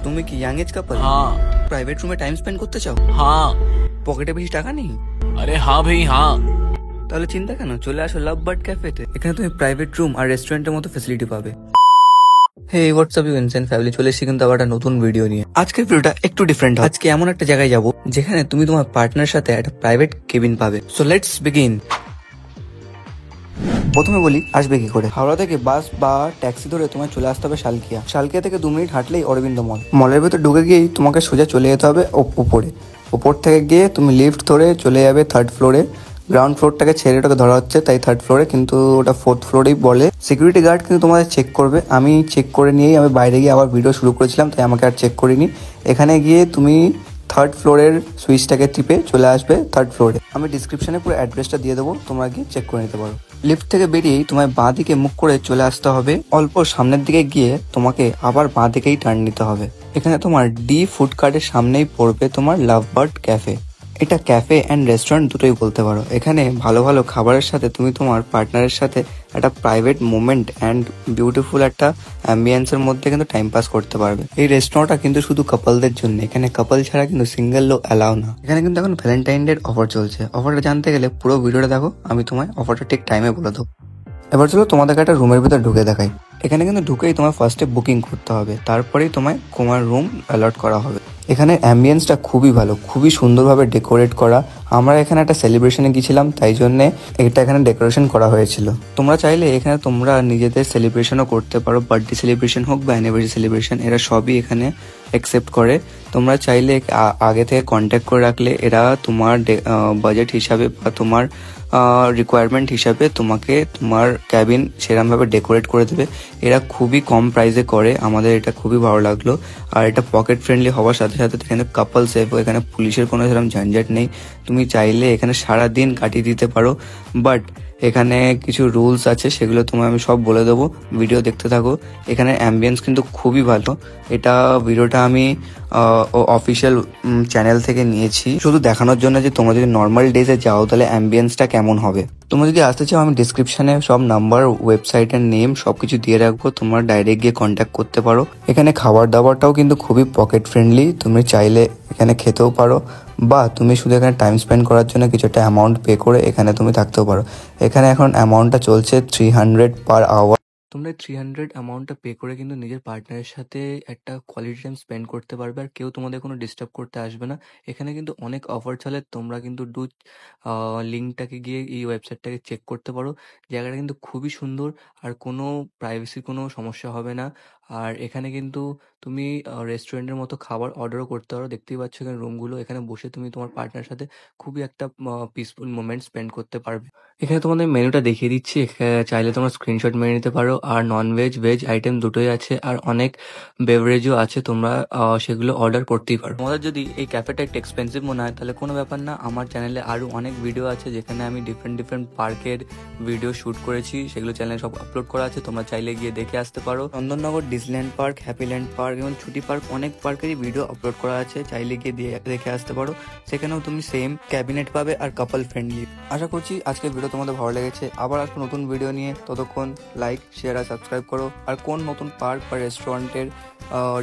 তুমি কি young age কাপল? हाँ প্রাইভেট রুমে টাইম স্পেন্ড করতে চাও? हाँ। পকেটে বেশি টাকা নেই? अरे हाँ भाई हाँ। তাহলে চিন্তা কেন, চলে আসো লাভ বার্ড ক্যাফেতে। এখানে তুমি প্রাইভেট রুম আর রেস্টুরেন্টের মতো ফ্যাসিলিটি পাবে। হে হোয়াটসঅ্যাপ ইউ ইনসেন ফ্যামিলি, চলে এসেছি কিন্তু আবার একটা নতুন ভিডিও নিয়ে। আজকের ভিডিওটা একটু ডিফারেন্ট। আজকে এমন একটা জায়গায় যাব যেখানে তুমি তোমার পার্টনারের সাথে একটা প্রাইভেট কেবিন পাবে। So let's begin. প্রথমে বলি আসবে কি করে। হাওড়া থেকে বাস বা ট্যাক্সি ধরে তোমায় চলে আসতে হবে শালকিয়া। শালকিয়া থেকে 2 মিনিট হাঁটলেই অরবিন্দ মল। মলের ভেতর ঢুকে গিয়েই তোমাকে সোজা চলে যেতে হবে উপরে। উপর থেকে গিয়ে তুমি লিফট ধরে চলে যাবে 3rd ফ্লোরে। গ্রাউন্ড ফ্লোরটাকে ছেড়ে ওটাকে ধরা হচ্ছে তাই 3rd ফ্লোরে, কিন্তু ওটা 4th ফ্লোরেই বলে। সিকিউরিটি গার্ড কিন্তু তোমাদের চেক করবে। আমি চেক করে নিয়েই আমি বাইরে গিয়ে আবার ভিডিও শুরু করেছিলাম, তাই আমাকে আর চেক করিনি। এখানে গিয়ে তুমি 3rd ফ্লোরের সুইচটাকে টিপে চলে আসবে 3rd ফ্লোরে। আমি ডিসক্রিপশনে পুরো অ্যাড্রেসটা দিয়ে দেবো, তোমরা গিয়ে চেক করে নিতে পারো। লিফট থেকে বেরিয়েই তোমায় বাঁ দিকে মুখ করে চলে আসতে হবে। অল্প সামনের দিকে গিয়ে তোমাকে আবার বাঁ দিকেই টার্ন নিতে হবে। এখানে তোমার ডি ফুড কার্টের সামনেই পড়বে তোমার লাভ বার্ড ক্যাফে। এটা ক্যাফে অ্যান্ড রেস্টুরেন্ট দুটোই বলতে পারো। এখানে ভালো ভালো খাবারের সাথে তুমি তোমার পার্টনারের সাথে একটা প্রাইভেট মোমেন্ট অ্যান্ড বিউটিফুল একটা অ্যাম্বিয়েন্সের মধ্যে কিন্তু টাইম পাস করতে পারবে। এই রেস্টুরেন্টটা কিন্তু শুধু কাপলদের জন্য, এখানে কাপল ছাড়া কিন্তু সিঙ্গেল লোক অ্যালাউ না। এখানে কিন্তু এখন ভ্যালেন্টাইন ডে অফার চলছে। অফারটা জানতে গেলে পুরো ভিডিওটা দেখো, আমি তোমায় অফারটা ঠিক টাইমে বলে দেবো। এবার চলো তোমাদেরকে একটা রুমের ভিতর ঢুকে দেখাই। এখানে কিন্তু ঢুকেই তোমার ফার্স্টে বুকিং করতে হবে, তারপরেই তোমায় তোমার রুম অ্যালট করা হবে। এখানে অ্যাম্বিয়েন্সটা খুবই ভালো, খুবই সুন্দরভাবে ডেকোরেট করা। আমরা এখানে একটা সেলিব্রেশনে গিয়েছিলাম, তাই জন্যে এটা এখানে ডেকোরেশন করা হয়েছিল। তোমরা চাইলে এখানে তোমরা নিজেদের সেলিব্রেশনও করতে পারো, বার্থডে সেলিব্রেশন হোক বা অ্যানিভার্সারি সেলিব্রেশন, এরা সবই এখানে অ্যাকসেপ্ট করে। তোমরা চাইলে আগে থেকে কন্ট্যাক্ট করে রাখলে এরা তোমার বাজেট হিসাবে বা তোমার রিকোয়ারমেন্ট হিসাবে তোমাকে তোমার ক্যাবিন সেরকমভাবে ডেকোরেট করে দেবে। এরা খুবই কম প্রাইসে করে, আমাদের এটা খুবই ভালো লাগলো। আর এটা পকেট ফ্রেন্ডলি হওয়ার সাথে সাথে এখানে কাপল সেফ, এখানে পুলিশের কোনো সেরকম ঝঞ্ঝাট নেই। তুমি চাইলে এখানে সারা দিন কাটিয়ে দিতে পারো, বাট এখানে কিছু রুলস আছে, সেগুলো তোমায় আমি সব বলে দেবো, ভিডিও দেখতে থাকো। এখানে অ্যাম্বিয়েন্স কিন্তু খুবই ভালো। এটা ভিডিওটা আমি অফিসিয়াল চ্যানেল থেকে নিয়েছি, শুধু দেখানোর জন্য যে তোমরা যদি নর্মাল ডেজে যাও তাহলে অ্যাম্বিয়েন্সটা কেমন হবে। তোমরা যদি আসতে চাও আমি ডিসক্রিপশনে সব নাম্বার, ওয়েবসাইটের নেম সবকিছু দিয়ে রাখবো, তোমরা ডাইরেক্ট গিয়ে কন্ট্যাক্ট করতে পারো। এখানে খাবার দাবারটাও কিন্তু খুবই পকেট ফ্রেন্ডলি, তুমি চাইলে এখানে খেতেও পারো বা তুমি শুধু এখানে টাইম স্পেন্ড করার জন্য কিছু একটা অ্যামাউন্ট পে করে এখানে তুমি থাকতেও পারো। এখানে এখন অ্যামাউন্টটা চলছে 300 পার আওয়ার। তোমরা 300 অ্যামাউন্টটা পে করে কিন্তু নিজের পার্টনারের সাথে একটা কোয়ালিটি টাইম স্পেন্ড করতে পারবে, আর কেউ তোমাদের কোনো ডিস্টার্ব করতে আসবে না। এখানে কিন্তু অনেক অফার চলে, তোমরা কিন্তু লিঙ্কটাকে গিয়ে এই ওয়েবসাইটটাকে চেক করতে পারো। জায়গাটা কিন্তু খুবই সুন্দর, আর কোনো প্রাইভেসির কোনো সমস্যা হবে না। আর এখানে কিন্তু তুমি রেস্টুরেন্টের মতো খাবার অর্ডারও করতে পারো। দেখতেই পাচ্ছ এখানে রুমগুলো, এখানে বসে তুমি তোমার পার্টনারের সাথে খুবই একটা পিসফুল মোমেন্ট স্পেন্ড করতে পারবে। এখানে তোমাদের মেনুটা দেখিয়ে দিচ্ছি, চাইলে তোমরা স্ক্রিনশট মেরে নিতে পারো। আর নন ভেজ ভেজ আইটেম দুটোই আছে, আর অনেক বেভারেজও আছে, তোমরা সেগুলো অর্ডার করতেই পারো। তোমাদের যদি এই ক্যাফেটা একটু এক্সপেন্সিভ মনে হয় তাহলে কোনো ব্যাপার না, আমার চ্যানেলে আরও অনেক ভিডিও আছে যেখানে আমি ডিফারেন্ট পার্কের ভিডিও শ্যুট করেছি, সেগুলো চ্যানেলে সব আপলোড করা আছে, তোমরা চাইলে গিয়ে দেখে আসতে পারো। চন্দননগর ডিসল্যান্ড পার্ক, হ্যাপিল্যান্ড পার্ক এবং ছুটি পার্ক, অনেক পার্কেরই ভিডিও আপলোড করা আছে, চাইলে গিয়ে দেখে আসতে পারো। সেখানেও তুমি সেম ক্যাবিনেট পাবে আর কাপল ফ্রেন্ডলি। আশা করছি আজকের ভিডিও তোমাদের ভালো লেগেছে। আবার আসবো নতুন ভিডিও নিয়ে, ততক্ষণ লাইক শেয়ার আর সাবস্ক্রাইব করো। আর কোন নতুন পার্ক বা রেস্টুরেন্টের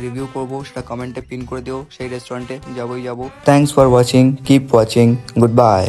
রিভিউ করবো সেটা কমেন্টে পিন করে দিও, সেই রেস্টুরেন্টে যাবোই যাবো। Thanks for watching, keep watching, good bye.